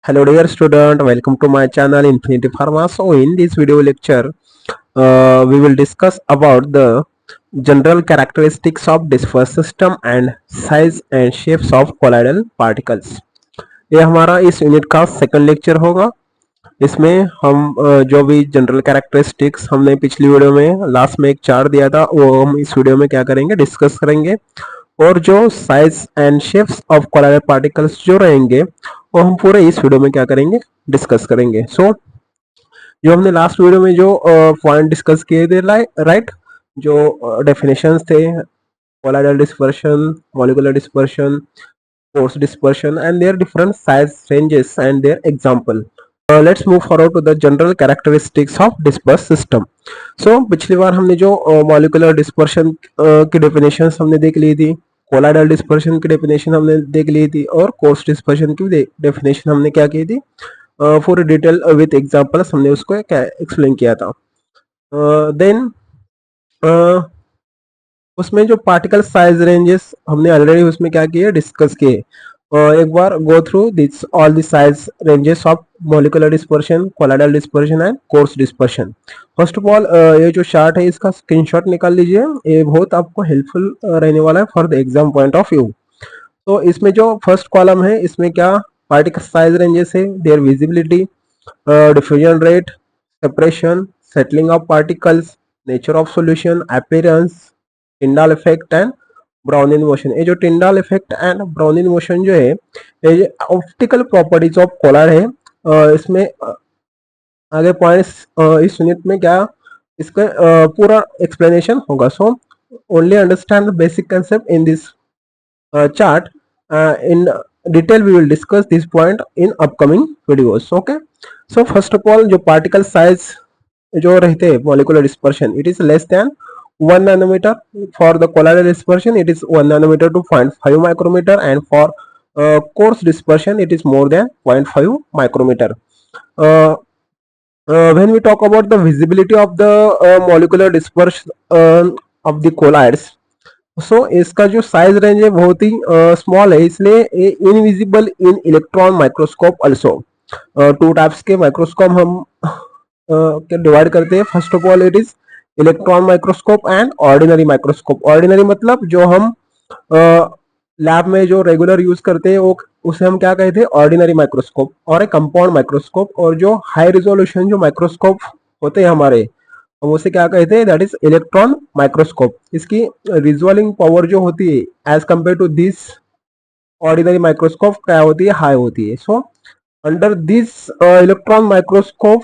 Hello dear student, welcome to my channel Infinity Pharma. So in this video lecture, we will discuss about the general characteristics of disperse system and size and shapes of colloidal particles. ये हमारा इस unit का second lecture होगा। इसमें हम जो भी general characteristics हमने पिछली वीडियो में लास्ट में एक चार्ट दिया था वो हम इस वीडियो में क्या करेंगे, डिस्कस करेंगे। और जो size and shapes of colloidal particles जो रहेंगे वो हम पूरे इस वीडियो में क्या करेंगे, डिस्कस करेंगे। सो जो हमने लास्ट वीडियो में जो पॉइंट डिस्कस किए थे, राइट, जो डेफिनेशंस थे, colloidal dispersion, molecular dispersion, force dispersion and their different size ranges and their example. Let's move forward to the general characteristics of dispersed system. So पिछली बार हमने जो molecular dispersion की definitions हमने देख ली थी, colloidal dispersion की definition हमने देख ली थी और coarse dispersion की definition हमने क्या की थी, पूरी डिटेल विथ एग्जांपल्स हमने उसको एक्सप्लेन किया था। देन उसमें जो पार्टिकल साइज रेंजेस हमने ऑलरेडी उसमें क्या किए, डिस्कस किए। एक बार go through this all the size ranges of molecular dispersion, colloidal dispersion and coarse dispersion. First of all ये जो चार्ट है इसका स्क्रीनशॉट निकाल लीजिए, ये बहुत आपको हेल्पफुल रहने वाला है for the exam point of view. तो इसमें जो फर्स्ट कॉलम है इसमें क्या पार्टिकल साइज रेंजेस है, their visibility, diffusion rate, separation, settling of particles, nature of solution, appearance, Tyndall effect and Brownian motion. ये जो Tyndall effect and Brownian motion जो है ये ऑप्टिकल प्रॉपर्टीज ऑफ कोलाइड है। इसमें आगे पॉइंट्स इस यूनिट में क्या इसका पूरा एक्सप्लेनेशन होगा। So only understand the basic concept in this chart. In detail we will discuss this point in upcoming videos. Okay, so first of all जो particle size जो रहते हैं molecular dispersion, it is less than 1 nanometer. For the colloidal dispersion it is 1 nanometer to 0.5 micrometer, and for coarse dispersion it is more than 0.5 micrometer. When we talk about the visibility of the molecular dispersion of the colloids, सो इसका जो size range है बहुत ही small है, इसलिए invisible in electron microscope also. Two types के microscope हम divide करते हैं। First of all it is electron microscope and ordinary microscope. Ordinary मतलब जो हम लैब में जो रेगुलर यूज करते हैं वो उसे हम क्या कहते हैं, ऑर्डिनरी माइक्रोस्कोप। और एक कंपाउंड माइक्रोस्कोप, और जो हाई रिजोल्यूशन जो माइक्रोस्कोप होते हैं हमारे, हम उसे क्या कहते हैं, दैट इज इलेक्ट्रॉन माइक्रोस्कोप। इसकी विजुअलिंग पावर जो होती है as compare to this ordinary microscope क्या होती है, हाई होती है। So under this electron microscope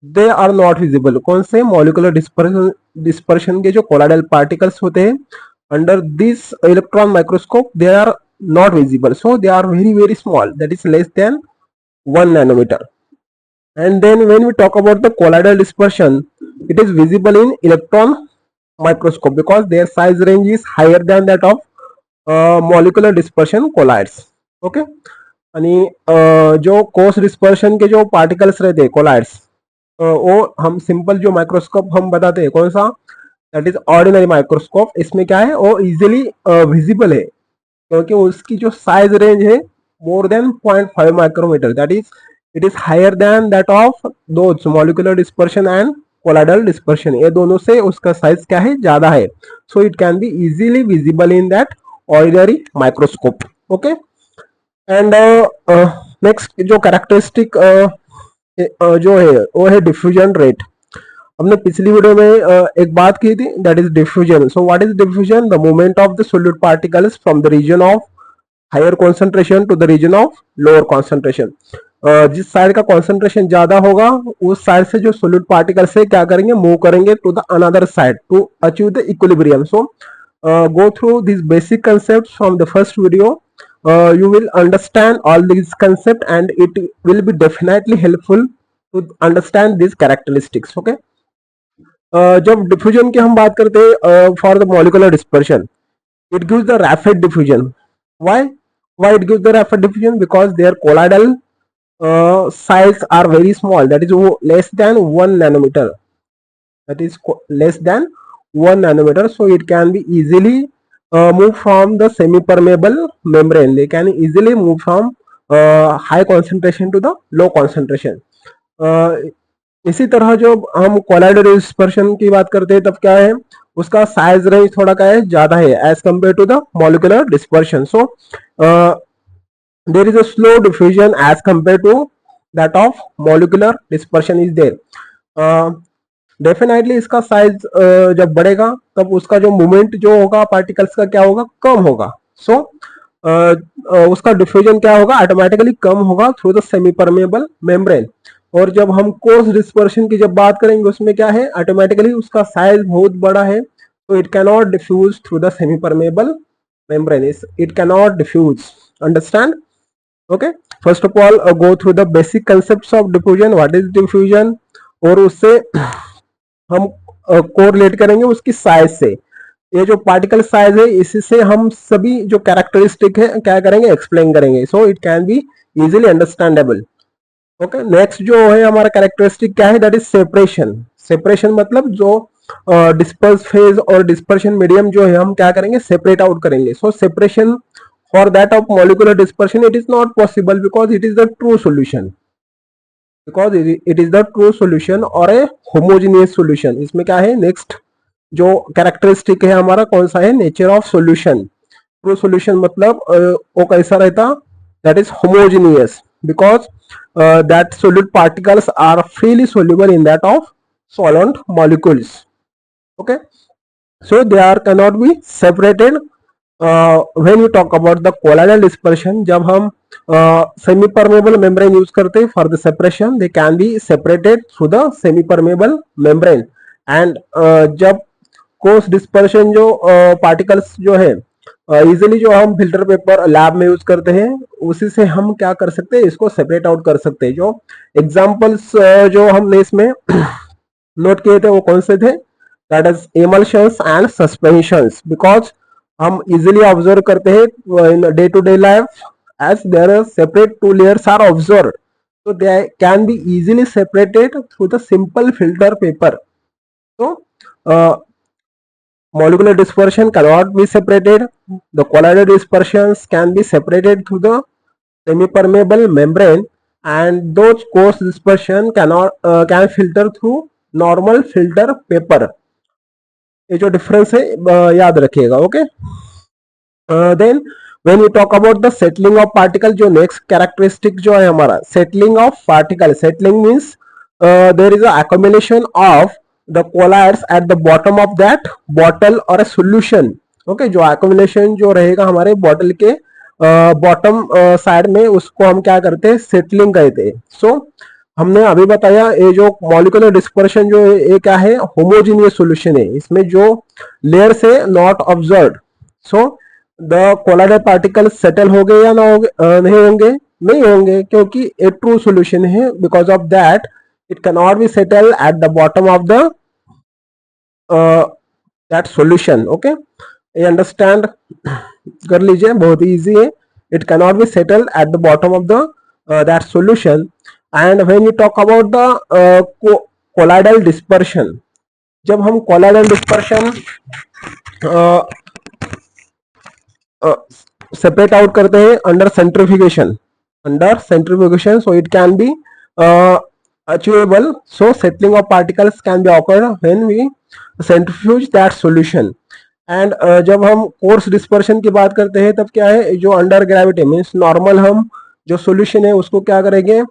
they are not visible. कौन से, मॉलिक्यूलर डिस्पर्शन के जो कोलाइडल पार्टिकल्स होते हैं under this electron microscope they are not visible, so they are very very small, that is less than 1 nanometer. And then when we talk about the colloidal dispersion, it is visible in electron microscope because their size range is higher than that of molecular dispersion colloids. Okay, आणि जो course dispersion के जो particles रहते हैं collides, वो हम simple जो microscope हम बताते हैं कौन सा, दैट इज ऑर्डिनरी माइक्रोस्कोप। इसमें क्या है, वो इजीली विजिबल है क्योंकि उसकी जो साइज रेंज है more than 0.5 micrometer, that is it is higher than that of those molecular dispersion and colloidal dispersion. ये दोनों से उसका साइज क्या है, ज्यादा है। so it can be easily visible in that ordinary microscope. okay, and next जो characteristic जो है वो है diffusion rate. हमने पिछली वीडियो में एक बात की थी, that is diffusion. so what is diffusion? The movement of the solute particles from the region of higher concentration to the region of lower concentration. जिस साइड का कॉन्सेंट्रेशन ज्यादा होगा उस साइड से जो सोल्यूट पार्टिकल से क्या करेंगे, मूव करेंगे to the another side to achieve the equilibrium. So go through these basic concepts from the first video. You will understand all these concepts and it will be definitely helpful to understand these characteristics. okay, जब diffusion की हम बात करते हैं for the molecular dispersion, it gives the rapid diffusion. why it gives the rapid diffusion? Because their colloidal size are very small, that is less than 1 nanometer, that is less than 1 nanometer. so it can be easily move from the semi permeable membrane, they can easily move from high concentration to the low concentration. इसी तरह जो हम colloidal dispersion की बात करते हैं तब क्या है, उसका साइज रेंज थोड़ा क्या है, ज्यादा है as compare to the molecular dispersion. So there is a slow diffusion as compare to that of molecular dispersion is there. Definitely इसका साइज जब बढ़ेगा तब उसका जो मूवमेंट जो होगा पार्टिकल्स का क्या होगा, कम होगा। सो उसका डिफ्यूजन क्या होगा, ऑटोमेटिकली कम होगा through the semi permeable membrane. और जब हम कोर्स डिस्पर्शन की जब बात करेंगे उसमें क्या है, ऑटोमेटिकली उसका साइज बहुत बड़ा है, तो it cannot diffuse through the semi permeable membrane, it cannot diffuse. Understand? Okay, first of all go through the basic concepts of diffusion, what is diffusion, और उससे हम कोरिलेट करेंगे उसकी साइज से। ये जो पार्टिकल साइज है इससे हम सभी जो कैरेक्टरिस्टिक है क्या करेंगे, एक्सप्लेन करेंगे, so it can be easily understandable. Okay, next जो है हमारा कैरेक्टरिस्टिक क्या है, दैट इज सेपरेशन। सेपरेशन मतलब जो डिस्पर्स फेज और डिस्पर्शन मीडियम जो है हम क्या करेंगे, सेपरेट आउट करेंगे। So separation for that of molecular dispersion it is not possible because it is the true solution, because it is the true solution और ए होमोजीनियस सोल्यूशन। इसमें क्या है, नेक्स्ट जो कैरेक्टरिस्टिक है हमारा कौन सा है, nature of solution. True solution मतलब वो कैसा रहता, that is homogeneous because that solute particles are freely soluble in that of solvent molecules. Okay, so they are cannot be separated. When we talk about the colloidal dispersion, जब हम semi permeable membrane use करते हैं for the separation, they can be separated through the semi permeable membrane. And जब course dispersion जो particles जो है easily जो हम फिल्टर पेपर लैब में यूज करते हैं उसी से हम क्या कर सकते हैं, इसको सेपरेट आउट कर सकते हैं। जो एग्जांपल्स जो हमने इसमें नोट किए थे वो कौन से थे, that is emulsions and suspensions, because हम इजीली ऑब्जर्व करते हैं in day to day life as there are separate two layers are observe, so they can be easily separated through the simple filter paper. So molecular dispersion cannot be separated. The colloidal dispersions can be separated through the semi-permeable membrane, and those coarse dispersion cannot can filter through normal filter paper. ये जो difference है याद रखिएगा। Okay, then when we talk about the settling of particle, जो next characteristic जो है हमारा settling of particle, settling means there is a accumulation of the colloids at the bottom of that bottle or a solution. okay, जो accumulation जो रहेगा हमारे bottle के bottom side में उसको हम क्या करते हैं, सेटलिंग कहते हैं। सो हमने अभी बताया ये जो मॉलिक्यूलर डिस्पर्शन जो है ये क्या है, होमोजीनियस सॉल्यूशन है, इसमें जो लेयर से not observed. So the colloidal particle settle हो गए या ना हो नहीं होंगे, नहीं होंगे क्योंकि ए ट्रू सॉल्यूशन है, because of that it can not be settle at the bottom of the that solution. Okay, ये अंडरस्टैंड कर लीजिए, बहुत ही इजी है। It can not be settle at the bottom of the that solution. And when you talk about the colloidal dispersion, जब हम colloidal dispersion separate out करते हैं under centrifugation, so it can be achievable. So settling of particles can be occurred when we centrifuge that solution. And जब हम course dispersion की बात करते हैं तब क्या है, जो अंडर ग्रेविटी मीन्स नॉर्मल हम जो सॉल्यूशन है उसको क्या करेंगे,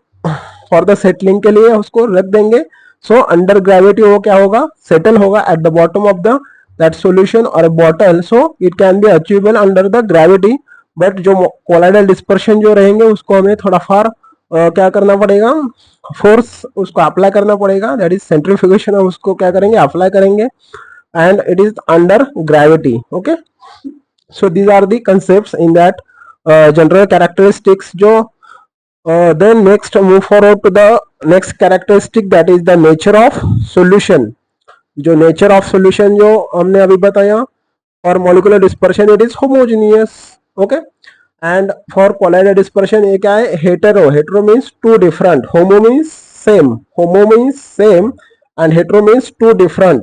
फॉर द सेटलिंग के लिए उसको रख देंगे। सो अंडर ग्रेविटी वो क्या होगा, सेटल होगा at the bottom of the that solution or a bottle, so it can be achievable under the gravity. But जो कोलाइडल डिस्पर्शन जो रहेंगे उसको हमें थोड़ा फार क्या करना पड़ेगा, फोर्स उसको अप्लाई करना पड़ेगा, दैट इज सेंट्रीफ्यूगेशन, उसको क्या करेंगे, अप्लाई करेंगे, and it is under gravity. Okay, so these are the concepts in that general characteristics. जो then next move forward to the next characteristic, that is the nature of solution. जो nature of solution जो हमने अभी बताया, और molecular dispersion it is homogeneous. Okay, and for colloidal dispersion ये क्या है, hetero. Hetero means two different, homo means same and hetero means two different.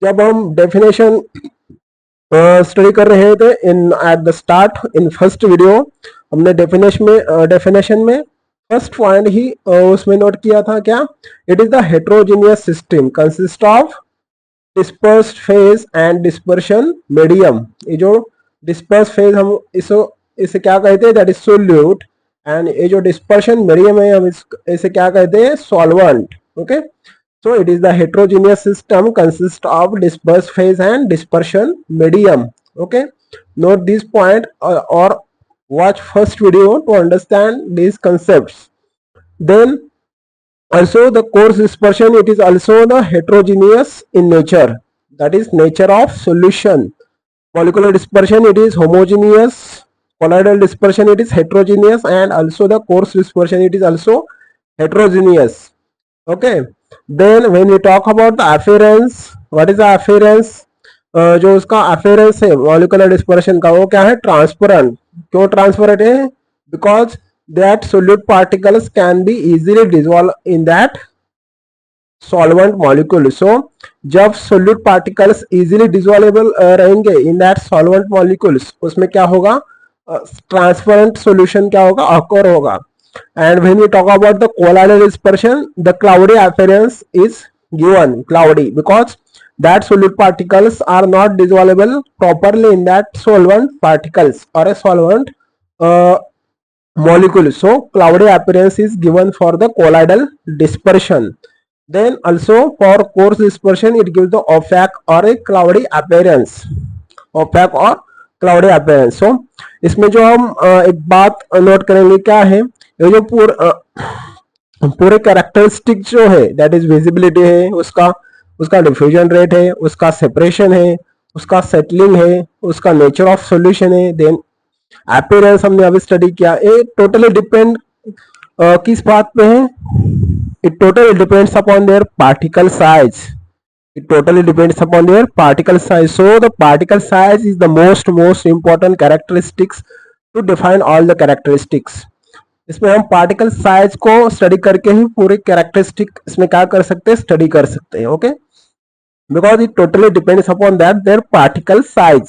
जब हम डेफिनेशन स्टडी कर रहे थे in at the start in first video, हमने definition में फर्स्ट पॉइंट ही उसमें नोट किया था क्या, it is the heterogeneous system consist of dispersed phase and dispersion medium. ये जो डिस्पर्स फेज हम इसे क्या कहते हैं, दैट इज सोल्यूट, एंड ये जो डिस्पर्शन मीडियम है हम इसे क्या कहते हैं, solvent. Okay, so it is the heterogeneous system consists of dispersed phase and dispersion medium. Okay, note this point or watch first video to understand these concepts. Then also the coarse dispersion, it is also the heterogeneous in nature, that is nature of solution. Molecular dispersion, it is homogeneous. Colloidal dispersion, it is heterogeneous, and also the coarse dispersion, it is also heterogeneous. Okay, then when we talk about the appearance, what is the appearance? जो उसका appearance है molecular dispersion का, वो क्या है, transparent. क्यों transparent है? Because that solute particles can be easily dissolve in that solvent molecule. So जब सोल्यूट पार्टिकल्स इजीली डिजोल्वेबल रहेंगे इन दैट सॉल्वेंट मॉलिक्यूल्स, उसमें क्या होगा, ट्रांसपेरेंट सॉल्यूशन क्या होगा, अकर होगा। And when we talk about the colloidal dispersion, the cloudy appearance is given, cloudy, because that solute particles are not dissolvable properly in that solvent particles or a solvent molecule. So cloudy appearance is given for the colloidal dispersion. Then also for coarse dispersion, it gives the opaque or a cloudy appearance, opaque or cloudy appearance. So इसमें जो हम एक बात note करेंगे क्या है, ये जो पूरे कैरेक्टरिस्टिक जो है, दैट इज विजिबिलिटी है, उसका डिफ्यूजन रेट है, उसका सेपरेशन है, उसका सेटलिंग है, उसका नेचर ऑफ सॉल्यूशन है, देन अपीयरेंस हमने अभी स्टडी किया। ये टोटली डिपेंड किस बात पे है, it totally depends upon there particle size, it totally depends upon their particle size. So the particle size is the most important characteristics to define all the characteristics. इसमें हम particle size को study करके ही पूरे characteristic इसमें क्या कर सकते हैं, स्टडी कर सकते हैं। Okay, because it totally depends upon that their particle size.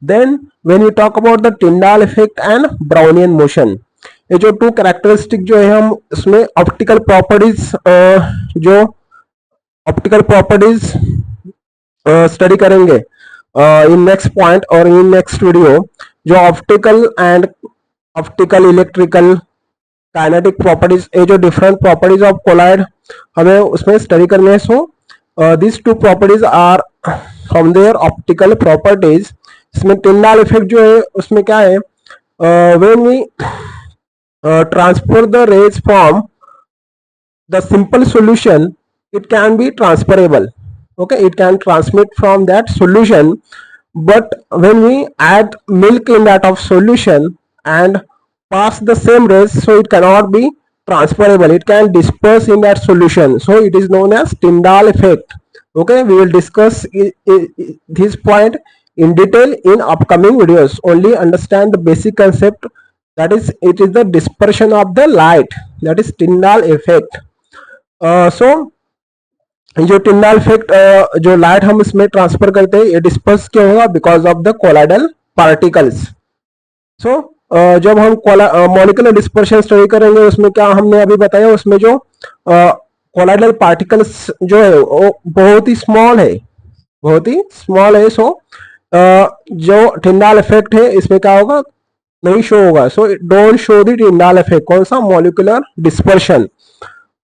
Then when we talk about the Tyndall effect and Brownian motion, ये जो टू कैरेक्टरिस्टिक जो है हम इसमें optical properties optical properties study करेंगे इन नेक्स्ट पॉइंट और in next video. जो optical electrical kinetic properties, ये जो डिफरेंट प्रॉपर्टीज ऑफ कोलाइड हमें उसमें स्टडी करने हैं। So this two properties are from their optical properties. इसमें टिंडाल इफेक्ट जो है उसमें क्या है, when we transfer the rays from the simple solution, it can be transferable. Okay, it can transmit from that solution, but when we add milk in that of solution and pass the same rays, so it cannot be transferable, it can disperse in that solution, so it is known as Tyndall effect. Okay, we will discuss this point in detail in upcoming videos. Only understand the basic concept, that is it is the dispersion of the light, that is Tyndall effect. So जो Tyndall effect जो light हम इसमें transfer करते हैं, ये disperse क्यों होगा, because of the colloidal particles. So जब हम मॉलिक्यूलर डिस्पर्शन स्टडी करेंगे, उसमें क्या हमने अभी बताया, उसमें जो कोलाइडल पार्टिकल्स जो है वो बहुत ही स्मॉल है, बहुत ही स्मॉल है। सो जो टिंडाल इफेक्ट है इसमें क्या होगा, नहीं शो होगा। So don't show the Tyndall effect, कौन सा, molecular dispersion.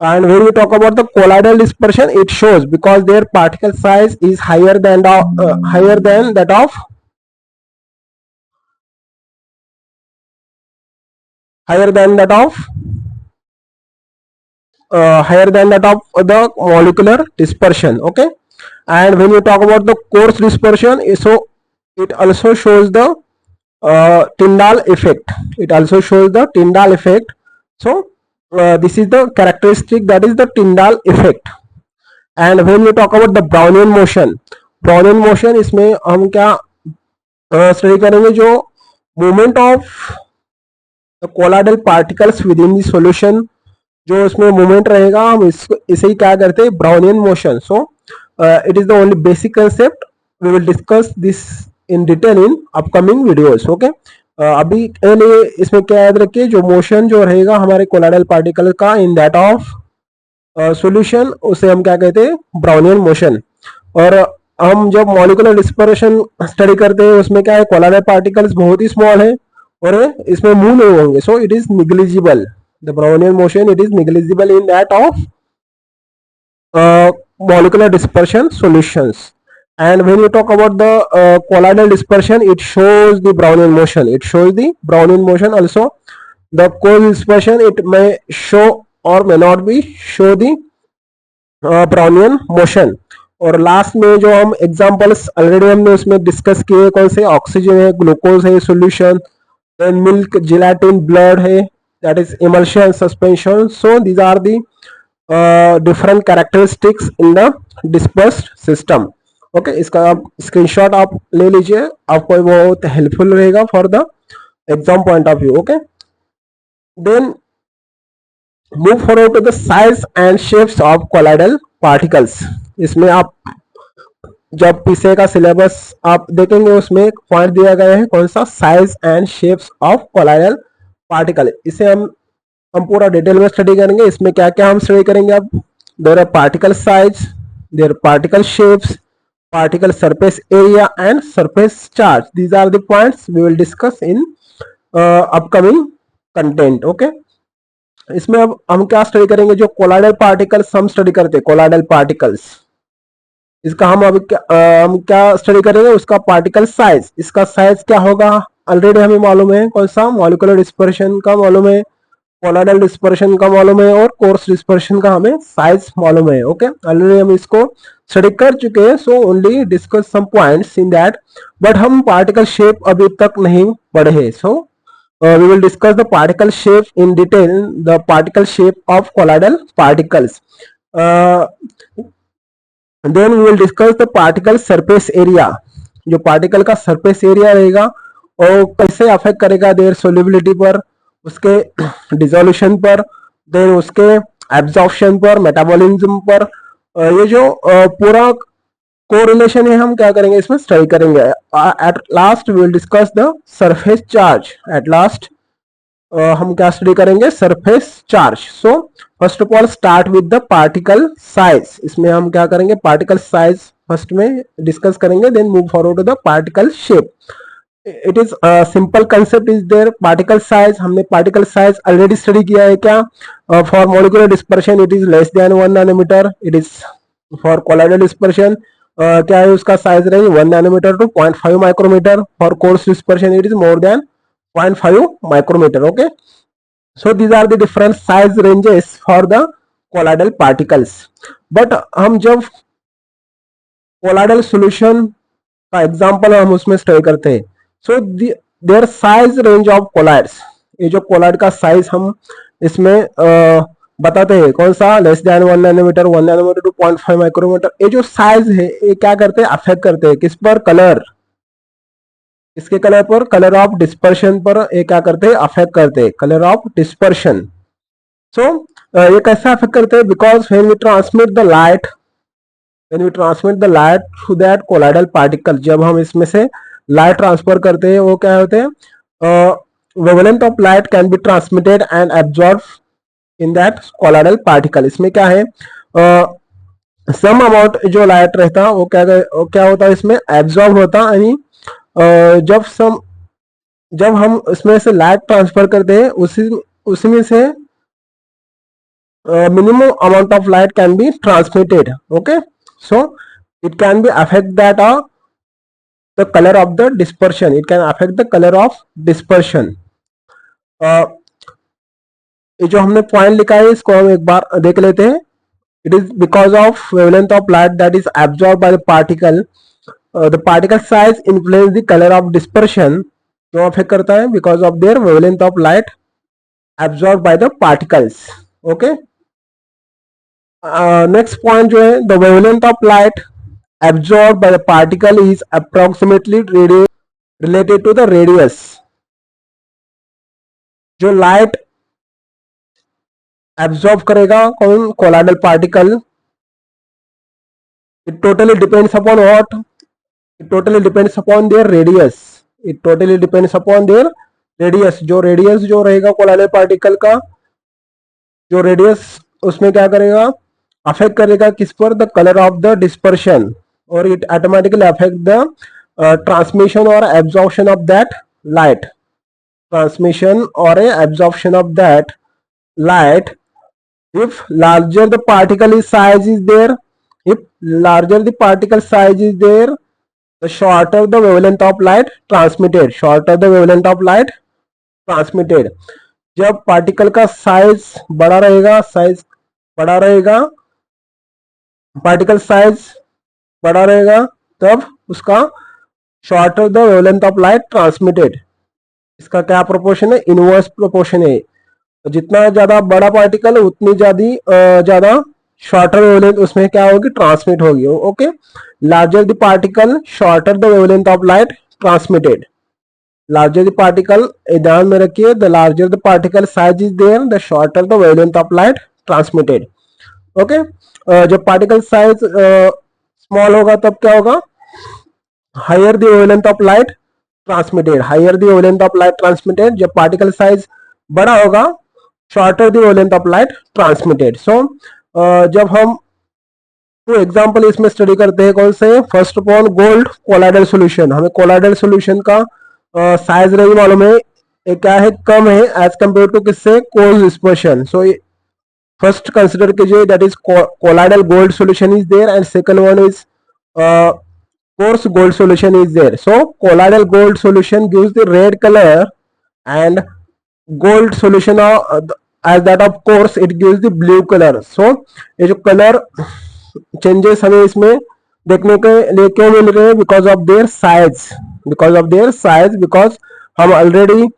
And when we talk about the colloidal dispersion, it shows because their particle size is higher than that of higher than that of the molecular dispersion. Okay, and when you talk about the coarse dispersion, so it also shows the Tyndall effect. It also shows the Tyndall effect. So this is the characteristic, that is the Tyndall effect. And when we talk about the Brownian motion, इसमें हम क्या study करेंगे, जो movement of the colloidal particles with in the solution, जो उसमें movement रहेगा, हम इसे ही क्या करते हैं, Brownian motion. So it is the only basic concept, we will discuss this in detail in upcoming videos. Okay, अभी के लिए इसमें क्या याद रखिए, जो मोशन जो रहेगा हमारे कोलाइडल पार्टिकल का इन दैट ऑफ सॉल्यूशन, उसे हम क्या कहते हैं, ब्राउनियन मोशन। और हम जब मॉलिक्यूलर डिस्पर्शन स्टडी करते हैं उसमें क्या है, कोलाइडल पार्टिकल्स बहुत ही स्मॉल है और इसमें मूव नहीं होंगे, सो it is negligible, the Brownian motion it is negligible in that of molecular dispersion solutions. And when you talk about the colloidal dispersion, it shows the Brownian motion. It shows the Brownian motion also. The co-dispersion, it may show or may not be show the Brownian motion. और last में जो हम examples already हमने उसमें discuss किए, कौन से, oxygen है, ग्लूकोज है solution, then milk, gelatin, blood है, that is emulsion, suspension. So these are the different characteristics in the dispersed system. Okay, इसका आप स्क्रीनशॉट आप ले लीजिए, आपको बहुत हेल्पफुल रहेगा for the exam point of view. Okay, then move forward to the size and shapes of colloidal particles. इसमें आप जब पीछे का सिलेबस आप देखेंगे उसमें एक पॉइंट दिया गया है, कौन सा, size and shapes of colloidal particle. इसे हम पूरा डिटेल में स्टडी करेंगे. इसमें क्या क्या हम स्टडी करेंगे अब, there are particle size, their particle shapes, particle surface area and surface charge. These are the points we will discuss in upcoming content. Okay, इसमें अब हम क्या स्टडी करेंगे, जो कोलाइडल पार्टिकल्स हम स्टडी करते हैं, कोलाइडल पार्टिकल्स, इसका हम क्या स्टडी करेंगे, उसका पार्टिकल साइज. इसका साइज क्या होगा, ऑलरेडी हमें मालूम है, कौन सा, मॉलिक्यूलर डिस्पर्शन का मालूम है, कोलाइडल डिस्पर्शन का मालूम है और कोर्स डिस्पर्शन का हमें साइज मालूम है. ओके, ऑलरेडी हम इसको स्टडी कर चुके हैं, so only discuss some points in that. But हम पार्टिकल शेप अभी तक नहीं पढ़े हैं, so we will discuss the particle shape in detail, the particle shape of colloidal particles. Then we will discuss the particle surface area. जो particle का surface area रहेगा और कैसे अफेक्ट करेगा देयर सोल्युबिलिटी पर, उसके डिसोल्यूशन पर, देन उसके एब्जॉर्प्शन पर, मेटाबॉलिज्म पर. ये जो पूरा कोरिलेशन है हम क्या करेंगे, इसमें स्टडी करेंगे. At last we will discuss the surface charge. At last हम क्या स्टडी करेंगे, surface charge. So first of all start with the particle size. इसमें हम क्या करेंगे, पार्टिकल साइज फर्स्ट में डिस्कस करेंगे, then move forward to the particle shape. It is simple concept is there. Particle size, हमने particle size already study किया है. क्या, for molecular dispersion it is less than 1 nanometre. It is for colloidal dispersion क्या है, उसका size range 1 nanometer to 0.5 micrometer. For coarse dispersion it is more than 0.5 micrometer. Okay, so these are the different size ranges for the colloidal particles. but हम जब colloidal solution का example हम उसमें study करते हैं, so their size range of colloids, ये जो collide का साइज हम इसमें बताते हैं, कौन सा, less than 1 nanometer, 1 nanometer to 0.5 micrometer. ये जो साइज है ये क्या करते हैं, अफेक्ट करते हैं किस पर, कलर, इसके कलर पर, कलर ऑफ डिस्पर्शन पर ये क्या करते हैं, अफेक्ट करते हैं, कलर ऑफ डिस्पर्शन. सो ये कैसे अफेक्ट करते हैं, because when we transmit the light, when we transmit the light through that colloidal particle, जब हम इसमें से लाइट ट्रांसफर करते हैं वो क्या होते हैं, wavelength of light can be transmitted and absorb in that colloidal particle. इसमें क्या है, सम अमाउंट जो लाइट रहता है वो क्या होता है, इसमें एब्जॉर्ब होता है. यानी जब हम इसमें से लाइट ट्रांसफर करते हैं उसमें से minimum amount of light can be transmitted. Okay, so it can be affect that the color of the dispersion. It can affect the color of dispersion. ये जो हमने पॉइंट लिखा है इसको हम एक बार देख लेते हैं. It is because of wavelength of light that is absorbed by the particle. The particle size influence the color of dispersion. क्यों अफेक्ट करता है, because of their wavelength of light absorbed by the particles. Okay. Next point जो है, the wavelength of light absorbed by the particle is approximately related to the radius. जो light absorb करेगा कौन, colloidal particle, it totally depends upon what, it totally depends upon their radius, it totally depends upon their radius, जो radius जो रहेगा colloidal particle का, जो radius उसमें क्या करेगा, अफेक्ट करेगा किस पर, the colour of the dispersion, और it automatically affect the transmission और absorption of that light, transmission or a absorption of that light. If larger the particle size is there, if larger the particle size is there, the shorter the wavelength of light transmitted, shorter the wavelength of light transmitted. जब particle का size बड़ा रहेगा, size बड़ा रहेगा, particle size बड़ा रहेगा, तब उसका shorter the wavelength of light transmitted, इसका क्या प्रोपोर्शन है, इनवर्स प्रोपोर्शन है। जितना ज्यादा बड़ा पार्टिकल उतनी ज्यादा शॉर्टर वेवलेंथ उसमें क्या होगी, ट्रांसमिट होगी। Okay, larger the particle shorter the wavelength of light transmitted, larger the particle, ध्यान में रखिए, the larger the particle size is there the shorter the wavelength of light transmitted. Okay, जब particle size small होगा तब क्या होगा, higher the wavelength of light transmitted, higher the wavelength of light transmitted. जब particle size बड़ा होगा, shorter the wavelength of light transmitted. So जब हम तो एग्जांपल इसमें स्टडी करते हैं कौन से, first of all gold colloidal solution, हमें कोलाइडल सॉल्यूशन का साइज रेंज मालूम है, क्या है, कम है एज कंपेयर टू किससे, coarse dispersion. So first consider कीजिए, that is colloidal gold solution is there, and second one is coarse gold solution is there. So colloidal gold solution gives the red color, and gold solution as that of coarse it gives the blue color. So ये जो colour changes हमें इसमें देखने के लिए क्यों मिल रहे हैं, because of their size, because of their size, because हम ऑलरेडी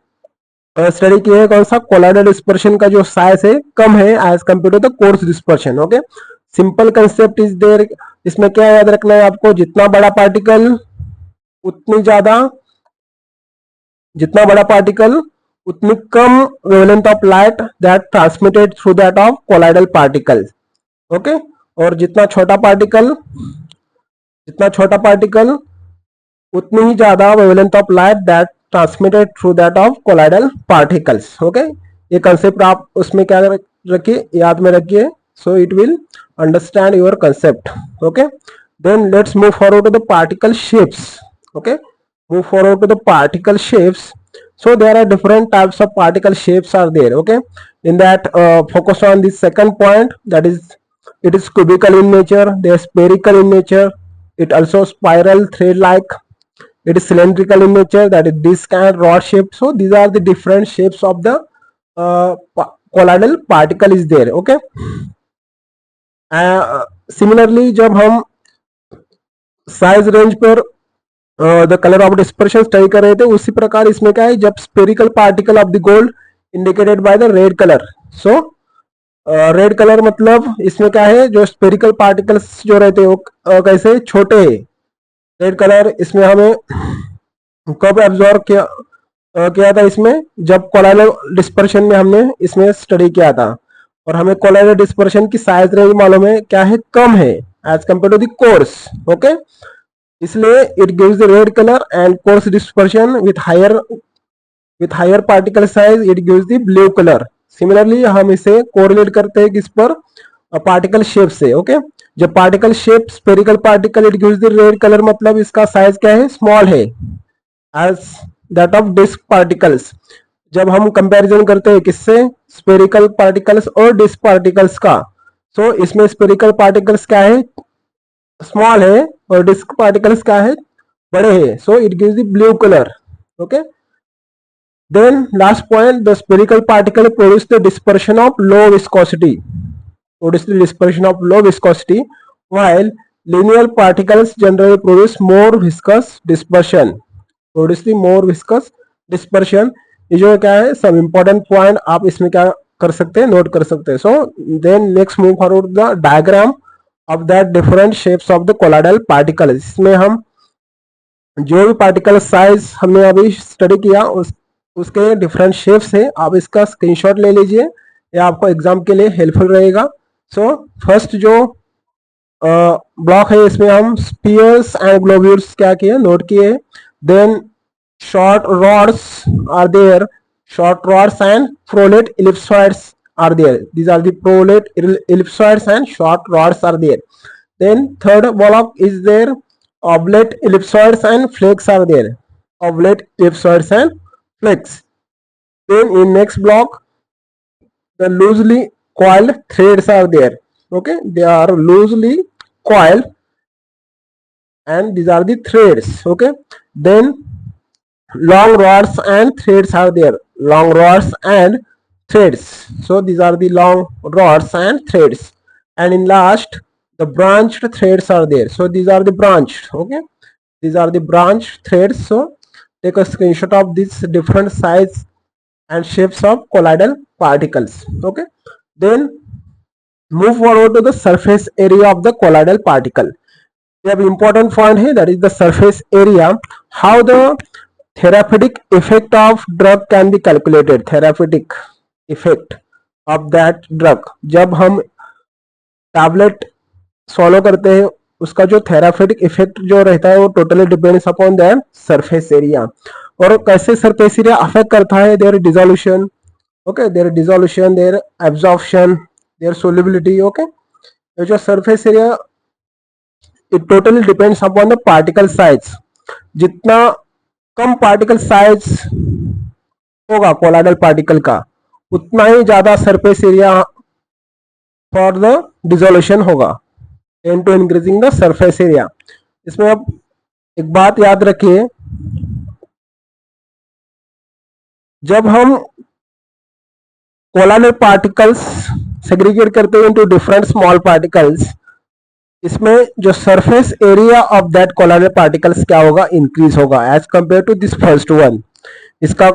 स्टडी किए हैं कौन सा, कोलाइडल डिस्पर्शन का जो साइज है कम है as compare to the coarse dispersion. Okay, simple concept is there, इसमें क्या याद रखना है आपको, जितना बड़ा पार्टिकल उतनी ज्यादा, जितना बड़ा पार्टिकल उतनी कम wavelength of light that transmitted through that of colloidal particle. Okay, और जितना छोटा पार्टिकल उतनी ही ज्यादा wavelength of light that transmitted through that of colloidal particles. Okay, ये कंसेप्ट आप उसमें क्या रखिए, याद में रखिए, so it will understand your concept. Okay, then let's move forward to the particle shapes. Okay, move forward to the particle shapes. So there are different types of particle shapes are there. Okay, in that focus on the second point, that is it is cubical in nature, they are spherical in nature, it also spiral thread like, it is cylindrical in nature, that is disc and rod shape. So these are the different shapes of the colloidal particle is there. Okay, similarly जब हम size range पर the colour of dispersion study कर रहे थे, उसी प्रकार इसमें क्या है, जब spherical particle of the gold indicated by the red colour. So red colour मतलब इसमें क्या है, जो स्पेरिकल पार्टिकल्स जो रहते हैं वो कैसे छोटे हैं। रेड कलर इसमें हमें कब एब्जॉर्ब किया था, इसमें जब कोलाइडल डिस्पर्शन में हमने इसमें स्टडी किया था, और हमें कोलाइडल डिस्पर्शन की साइज रेंज मालूम है, क्या है, कम है as compare to the coarse. Okay, इसलिए it gives the red colour, and coarse dispersion with higher particle size it gives the blue colour. Similarly हम इसे कोरिलेट करते हैं किस पर, पार्टिकल शेप से। ओके, जब particle shape spherical particle it gives the red colour, मतलब इसका साइज क्या है, स्मॉल है as that of disc particles. जब हम कंपैरिजन करते हैं किससे, स्पेरिकल पार्टिकल्स और डिस्क पार्टिकल्स का, सो इसमें स्पेरिकल पार्टिकल्स क्या है, स्मॉल है, और डिस्क पार्टिकल्स क्या है, बड़े हैं। So it gives the blue colour. Okay, then last point, the spherical particle produce the dispersion of low viscosity, while linear particles generally produce more viscous dispersion, ये जो क्या है, सब इंपॉर्टेंट पॉइंट आप इसमें क्या कर सकते हैं, नोट कर सकते हैं। So then next move forward the diagram of that different shapes of the colloidal particle. इसमें हम जो भी पार्टिकल साइज हमने अभी स्टडी किया उसके डिफरेंट शेप्स है, आप इसका स्क्रीनशॉट ले लीजिए, ये आपको एग्जाम के लिए हेल्पफुल रहेगा। सो फर्स्ट जो ब्लॉक है, इसमें हम स्फीयर्स एंड ग्लोब्यूल्स क्या किए, नोट किए। Then short rods are there, short rods and prolate ellipsoids are there. These are the prolate ellipsoids and short rods are there. Then third block is there, oblate ellipsoids and flakes are there. Oblate ellipsoids and flakes. Then in next block, the loosely coiled threads are there. Okay, they are loosely coiled and these are the threads. Okay, then long rods and threads are there. Long rods and threads. So these are the long rods and threads. And in last, the branched threads are there. So these are the branched. Okay, these are the branched threads. So take a screenshot of these different size and shapes of colloidal particles. Okay, then move forward to the surface area of the colloidal particle. We have important point here, that is the surface area. How the therapeutic effect of drug can be calculated. Therapeutic effect of that drug, जब हम tablet सॉलो करते हैं उसका जो therapeutic effect जो रहता है वो totally depends upon their surface area. और कैसे सरफेस एरिया अफेक्ट करता है, their dissolution. Okay, their dissolution, their absorption, their solubility. Okay, जो surface area it totally depends upon the particle size. जितना कम पार्टिकल साइज होगा कोलाइडल पार्टिकल का, उतना ही ज्यादा surface area for the dissolution होगा, tend to increasing the surface area. इसमें अब एक बात याद रखिए, जब हम कोलाइडल पार्टिकल्स सेग्रीगेट करते हैं इनटू डिफरेंट स्मॉल पार्टिकल्स, इसमें जो surface area of that colloidal particles क्या होगा, इंक्रीज होगा as compare to this first one. इसका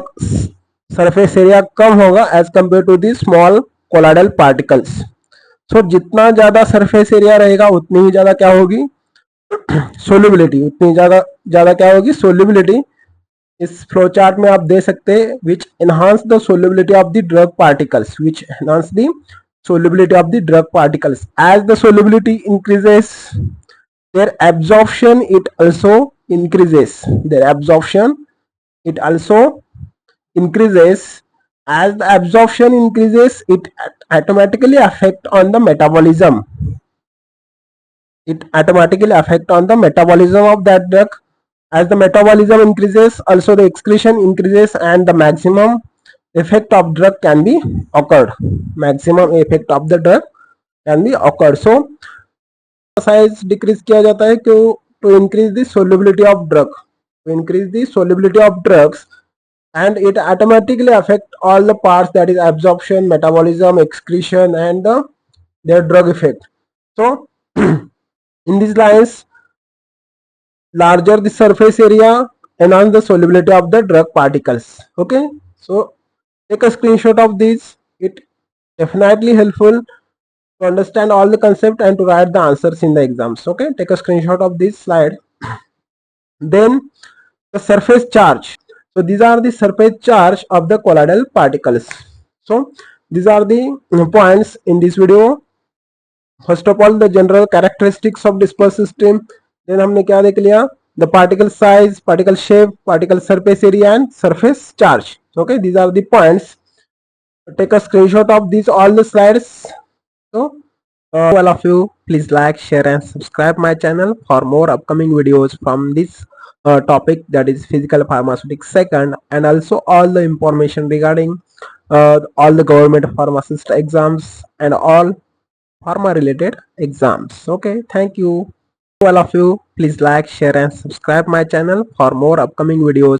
सरफेस एरिया कम होगा as compare to this small colloidal particles. So जितना ज्यादा सरफेस एरिया रहेगा उतनी ही ज्यादा क्या होगी, सोल्युबिलिटी. उतनी ज्यादा क्या होगी, सोल्युबिलिटी. इस फ्लो चार्ट में आप दे सकते हैं, which enhance the solubility of the drug particles, which enhance the solubility of the drug particles. As the solubility increases, their absorption it also increases. Their absorption it also increases. As the absorption increases, it automatically affect on the metabolism. It automatically affect on the metabolism of that drug. As the metabolism increases, also the excretion increases and the maximum effect of drug can be occurred. Maximum effect of the drug can be occurred. So size decrease किया जाता है to increase the solubility of drug, to increase the solubility of drugs, and it automatically affect all the parts, that is absorption, metabolism, excretion, and their drug effect. So in these lines, larger the surface area enhance the solubility of the drug particles. Okay, so take a screenshot of this. It definitely helpful to understand all the concept and to write the answers in the exams. Okay, take a screenshot of this slide. Then the surface charge. So these are the surface charge of the colloidal particles. So these are the points in this video. First of all, the general characteristics of dispersed system. Then हमने क्या देख लिया, the particle size, particle shape, particle surface area, and surface charge. Okay, these are the points. Take a screenshot of these all the slides. So all of you, please like, share, and subscribe my channel for more upcoming videos from this topic, that is physical pharmaceutics second, and also all the information regarding all the government pharmacist exams and all pharma related exams. Okay, thank you. All of you, please like, share, and subscribe my channel for more upcoming videos.